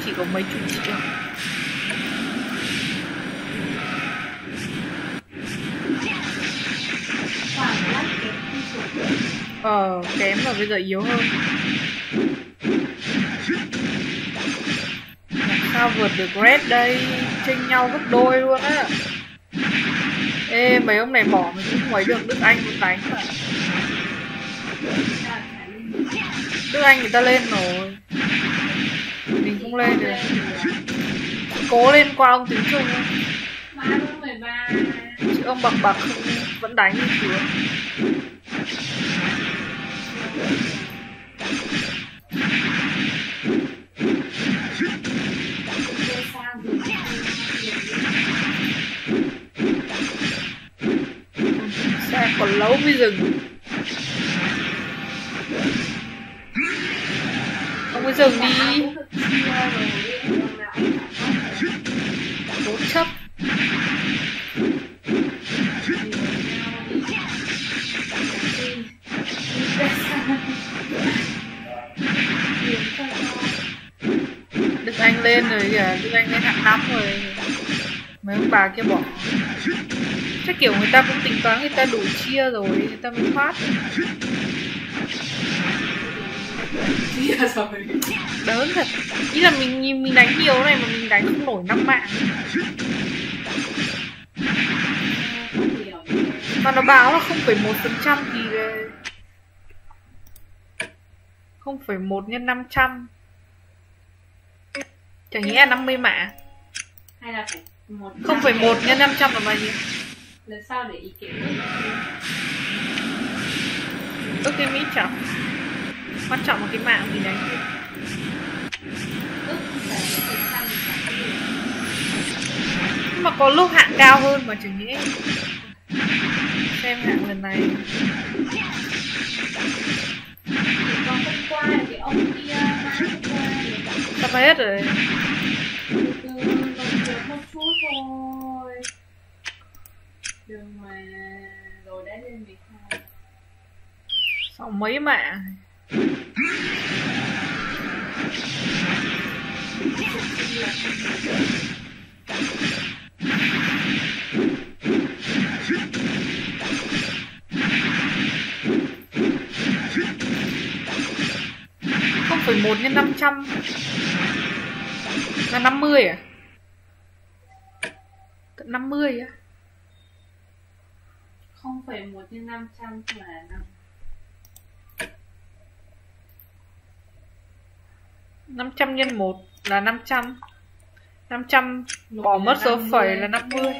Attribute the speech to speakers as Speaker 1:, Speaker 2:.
Speaker 1: chỉ có mấy chục triệu. Kém rồi, bây giờ yếu hơn. Làm sao vượt được Red đây? Chênh nhau gấp đôi luôn á. Ê, mấy ông này bỏ mình cũng không ấy được. Đức Anh muốn đánh mà. Đức Anh người ta lên rồi, mình không lên được. Cố lên qua ông tiếng Trung không? Chứ ông bậc bậc vẫn đánh như chúa. Xe còn lâu mới dừng. Ông mới dừng đi. Cố chấp. Đức Anh lên rồi kìa, Đức Anh lên hạng 5 rồi. Mấy ông bà kia bỏ. Chắc kiểu người ta cũng tính toán người ta đủ chia rồi, người ta mới thoát. Chia rồi. Đớn thật. Ý là mình đánh nhiều này mà mình đánh không nổi 5 mạng. Mà nó báo là 0,1% thì 0,1 nhân 500. Chẳng nghĩ là 50 mạng.
Speaker 2: Hay là phải
Speaker 1: 0,1 nhân 500 là bao nhiêu?
Speaker 2: Lần sau để ý kiến.
Speaker 1: Ước cái Mỹ trọng. Quan trọng là cái mạng mình đánh thôi. Nhưng mà có lúc hạng cao hơn mà chẳng nghĩ. Xem hạng lần này.
Speaker 2: Còn hôm qua là cái ông kia
Speaker 1: Sắp hết rồi.
Speaker 2: một chút thôi. Đường mà rồi đã lên 12.
Speaker 1: Sau mấy mạng. Không phải 1 nhân 500 là 50 à? Tận 50 á?
Speaker 2: 0,1 nhân 500 là 5.
Speaker 1: 500 nhân 1 là 500. 500 bỏ mất số phẩy là 50.